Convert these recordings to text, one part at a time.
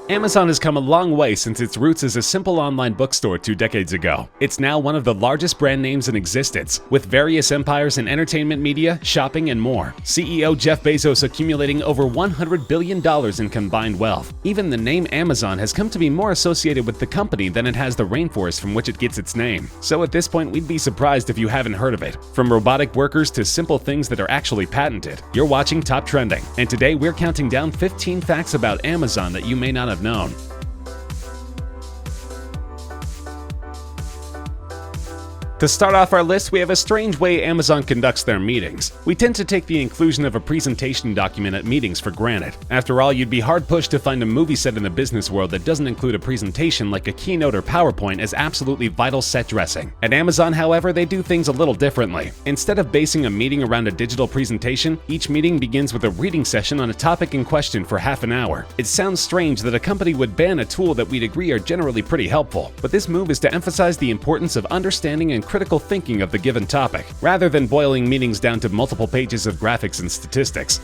Amazon has come a long way since its roots as a simple online bookstore 2 decades ago. It's now one of the largest brand names in existence, with various empires in entertainment media, shopping, and more. CEO Jeff Bezos accumulating over $100 billion in combined wealth. Even the name Amazon has come to be more associated with the company than it has the rainforest from which it gets its name. So at this point, we'd be surprised if you haven't heard of it. From robotic workers to simple things that are actually patented. You're watching Top Trending, and today we're counting down 15 facts about Amazon that you may not have known. To start off our list, we have a strange way Amazon conducts their meetings. We tend to take the inclusion of a presentation document at meetings for granted. After all, you'd be hard-pushed to find a movie set in the business world that doesn't include a presentation like a keynote or PowerPoint as absolutely vital set dressing. At Amazon, however, they do things a little differently. Instead of basing a meeting around a digital presentation, each meeting begins with a reading session on a topic in question for half an hour. It sounds strange that a company would ban a tool that we'd agree are generally pretty helpful, but this move is to emphasize the importance of understanding and critical thinking of the given topic, rather than boiling meetings down to multiple pages of graphics and statistics.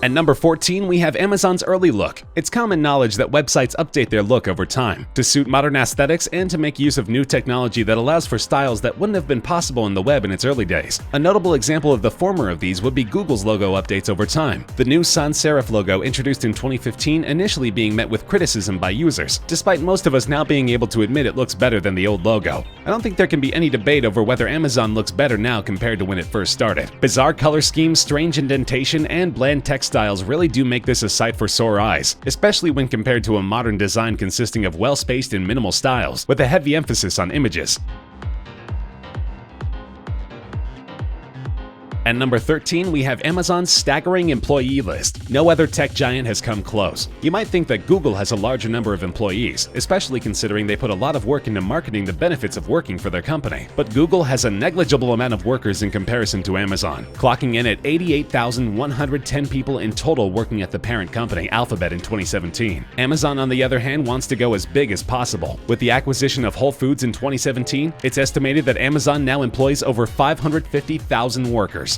At number 14, we have Amazon's early look. It's common knowledge that websites update their look over time, to suit modern aesthetics and to make use of new technology that allows for styles that wouldn't have been possible in the web in its early days. A notable example of the former of these would be Google's logo updates over time. The new sans serif logo introduced in 2015 initially being met with criticism by users, despite most of us now being able to admit it looks better than the old logo. I don't think there can be any debate over whether Amazon looks better now compared to when it first started. Bizarre color schemes, strange indentation, and bland text styles really do make this a sight for sore eyes, especially when compared to a modern design consisting of well-spaced and minimal styles, with a heavy emphasis on images. At number 13, we have Amazon's staggering employee list. No other tech giant has come close. You might think that Google has a larger number of employees, especially considering they put a lot of work into marketing the benefits of working for their company. But Google has a negligible amount of workers in comparison to Amazon, clocking in at 88,110 people in total working at the parent company, Alphabet, in 2017. Amazon, on the other hand, wants to go as big as possible. With the acquisition of Whole Foods in 2017, it's estimated that Amazon now employs over 550,000 workers.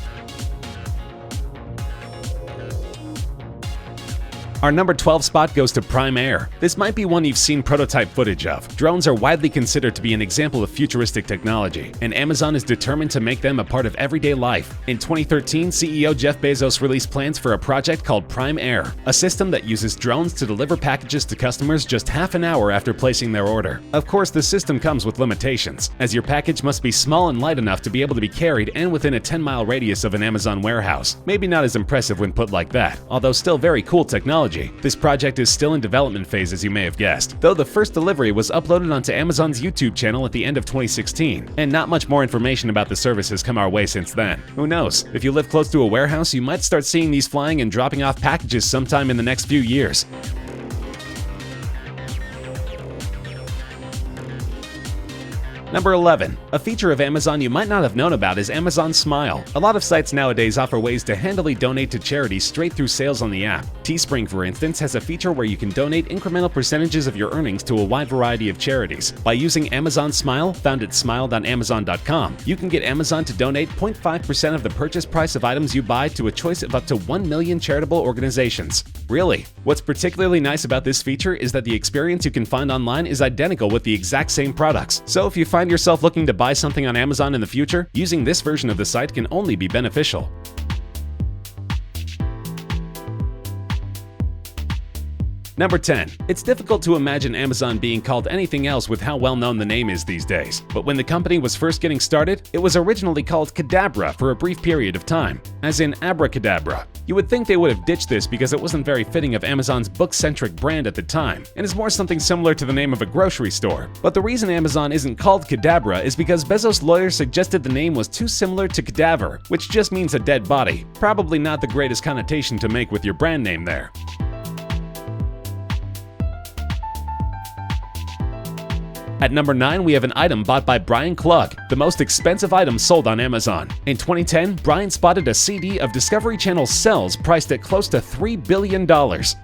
Our number 12 spot goes to Prime Air. This might be one you've seen prototype footage of. Drones are widely considered to be an example of futuristic technology, and Amazon is determined to make them a part of everyday life. In 2013, CEO Jeff Bezos released plans for a project called Prime Air, a system that uses drones to deliver packages to customers just half an hour after placing their order. Of course, the system comes with limitations, as your package must be small and light enough to be able to be carried and within a 10-mile radius of an Amazon warehouse. Maybe not as impressive when put like that, although still very cool technology. This project is still in development phase, as you may have guessed, though the first delivery was uploaded onto Amazon's YouTube channel at the end of 2016, and not much more information about the service has come our way since then. Who knows? If you live close to a warehouse, you might start seeing these flying and dropping off packages sometime in the next few years. Number 11. A feature of Amazon you might not have known about is Amazon Smile. A lot of sites nowadays offer ways to handily donate to charities straight through sales on the app. Teespring, for instance, has a feature where you can donate incremental percentages of your earnings to a wide variety of charities. By using Amazon Smile, found at smile.amazon.com, you can get Amazon to donate 0.5% of the purchase price of items you buy to a choice of up to 1 million charitable organizations. Really? What's particularly nice about this feature is that the experience you can find online is identical with the exact same products. So if you find yourself looking to buy something on Amazon in the future, using this version of the site can only be beneficial. Number 10. It's difficult to imagine Amazon being called anything else with how well known the name is these days. But when the company was first getting started, it was originally called Cadabra for a brief period of time, as in abracadabra. You would think they would have ditched this because it wasn't very fitting of Amazon's book-centric brand at the time, and is more something similar to the name of a grocery store. But the reason Amazon isn't called Cadabra is because Bezos' lawyer suggested the name was too similar to cadaver, which just means a dead body. Probably not the greatest connotation to make with your brand name there. At number 9, we have an item bought by Brian Klug, the most expensive item sold on Amazon. In 2010, Brian spotted a CD of Discovery Channel Cells priced at close to $3 billion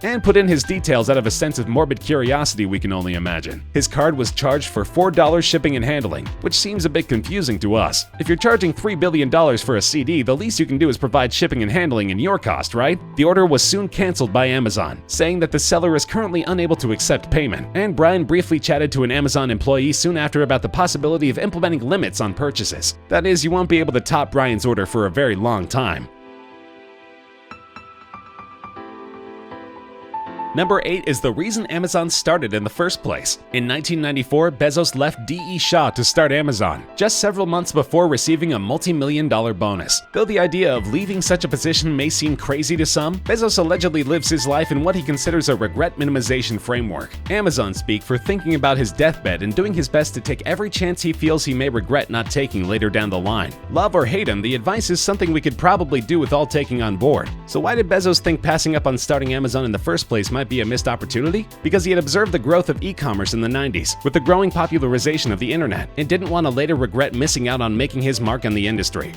and put in his details out of a sense of morbid curiosity we can only imagine. His card was charged for $4 shipping and handling, which seems a bit confusing to us. If you're charging $3 billion for a CD, the least you can do is provide shipping and handling in your cost, right? The order was soon canceled by Amazon, saying that the seller is currently unable to accept payment, and Brian briefly chatted to an Amazon employee soon after about the possibility of implementing limits on purchases. That is, you won't be able to top Brian's order for a very long time. Number 8 is the reason Amazon started in the first place. In 1994, Bezos left D.E. Shaw to start Amazon, just several months before receiving a multi-million-dollar bonus. Though the idea of leaving such a position may seem crazy to some, Bezos allegedly lives his life in what he considers a regret minimization framework. Amazon speak for thinking about his deathbed and doing his best to take every chance he feels he may regret not taking later down the line. Love or hate him, the advice is something we could probably do with all taking on board. So why did Bezos think passing up on starting Amazon in the first place might be a missed opportunity? Because he had observed the growth of e-commerce in the 90s, with the growing popularization of the internet, and didn't want to later regret missing out on making his mark on the industry.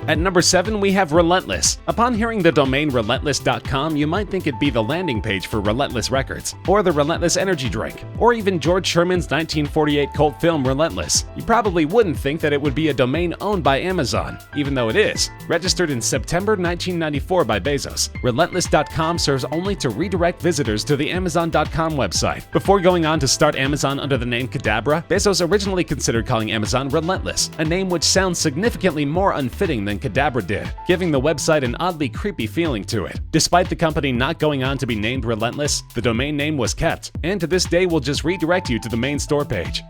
At number 7, we have Relentless. Upon hearing the domain Relentless.com, you might think it'd be the landing page for Relentless Records, or the Relentless energy drink, or even George Sherman's 1948 cult film Relentless. You probably wouldn't think that it would be a domain owned by Amazon, even though it is. Registered in September 1994 by Bezos, Relentless.com serves only to redirect visitors to the Amazon.com website. Before going on to start Amazon under the name Cadabra, Bezos originally considered calling Amazon Relentless, a name which sounds significantly more unfitting than Cadabra did, giving the website an oddly creepy feeling to it. Despite the company not going on to be named Relentless, the domain name was kept, and to this day will just redirect you to the main store page.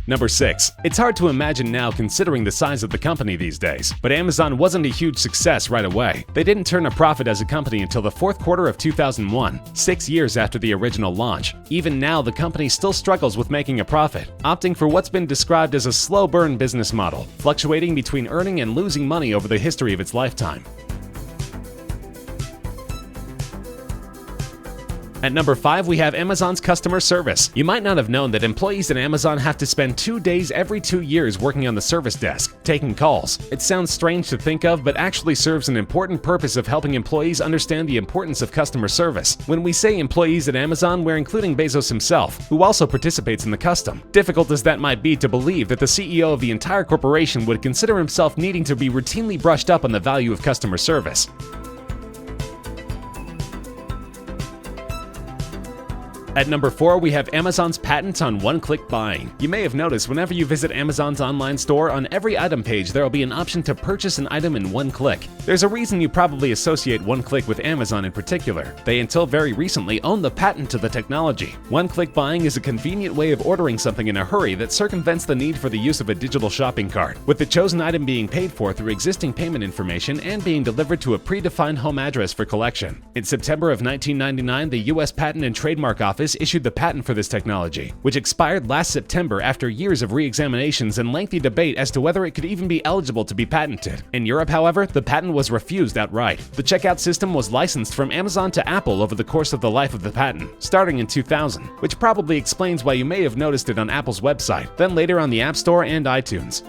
Number 6. It's hard to imagine now considering the size of the company these days, but Amazon wasn't a huge success right away. They didn't turn a profit as a company until the fourth quarter of 2001, 6 years after the original launch. Even now, the company still struggles with making a profit, opting for what's been described as a slow burn business model, fluctuating between earning and losing money over the history of its lifetime. At number 5, we have Amazon's customer service. You might not have known that employees at Amazon have to spend 2 days every 2 years working on the service desk, taking calls. It sounds strange to think of, but actually serves an important purpose of helping employees understand the importance of customer service. When we say employees at Amazon, we're including Bezos himself, who also participates in the custom. Difficult as that might be to believe that the CEO of the entire corporation would consider himself needing to be routinely brushed up on the value of customer service. At number 4, we have Amazon's patent on one-click buying. You may have noticed whenever you visit Amazon's online store, on every item page there will be an option to purchase an item in one click. There's a reason you probably associate one-click with Amazon in particular. They until very recently owned the patent to the technology. One-click buying is a convenient way of ordering something in a hurry that circumvents the need for the use of a digital shopping cart, with the chosen item being paid for through existing payment information and being delivered to a predefined home address for collection. In September of 1999, the U.S. Patent and Trademark Office issued the patent for this technology, which expired last September after years of re-examinations and lengthy debate as to whether it could even be eligible to be patented. In Europe, however, the patent was refused outright. The checkout system was licensed from Amazon to Apple over the course of the life of the patent, starting in 2000, which probably explains why you may have noticed it on Apple's website, then later on the App Store and iTunes.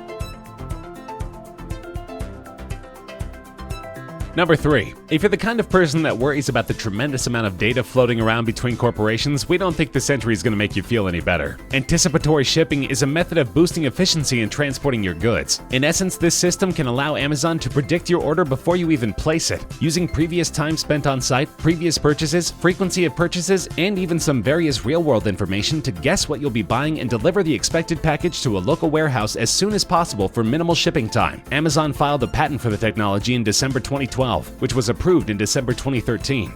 Number 3. If you're the kind of person that worries about the tremendous amount of data floating around between corporations, we don't think this entry is going to make you feel any better. Anticipatory shipping is a method of boosting efficiency in transporting your goods. In essence, this system can allow Amazon to predict your order before you even place it, using previous time spent on site, previous purchases, frequency of purchases, and even some various real-world information to guess what you'll be buying and deliver the expected package to a local warehouse as soon as possible for minimal shipping time. Amazon filed a patent for the technology in December 2012, which was approved in December 2013.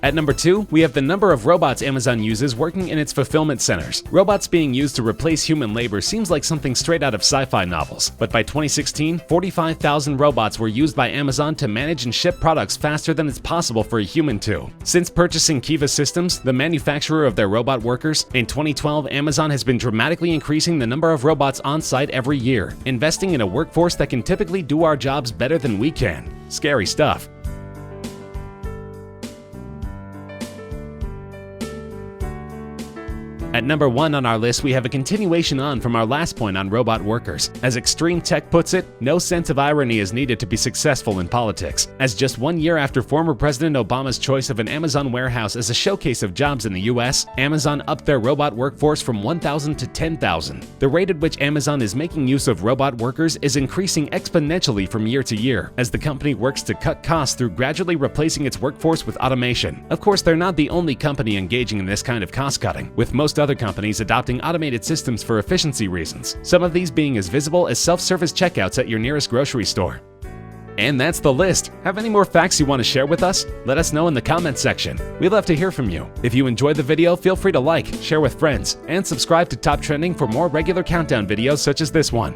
At number 2, we have the number of robots Amazon uses working in its fulfillment centers. Robots being used to replace human labor seems like something straight out of sci-fi novels, but by 2016, 45,000 robots were used by Amazon to manage and ship products faster than it's possible for a human to. Since purchasing Kiva Systems, the manufacturer of their robot workers, in 2012, Amazon has been dramatically increasing the number of robots on site every year, investing in a workforce that can typically do our jobs better than we can. Scary stuff. At number 1 on our list, we have a continuation on from our last point on robot workers. As Extreme Tech puts it, no sense of irony is needed to be successful in politics. As just 1 year after former President Obama's choice of an Amazon warehouse as a showcase of jobs in the US, Amazon upped their robot workforce from 1,000 to 10,000. The rate at which Amazon is making use of robot workers is increasing exponentially from year to year, as the company works to cut costs through gradually replacing its workforce with automation. Of course, they're not the only company engaging in this kind of cost cutting, with most other companies adopting automated systems for efficiency reasons, some of these being as visible as self-service checkouts at your nearest grocery store. And that's the list. Have any more facts you want to share with us? Let us know in the comments section. We'd love to hear from you. If you enjoyed the video, feel free to like, share with friends, and subscribe to Top Trending for more regular countdown videos such as this one.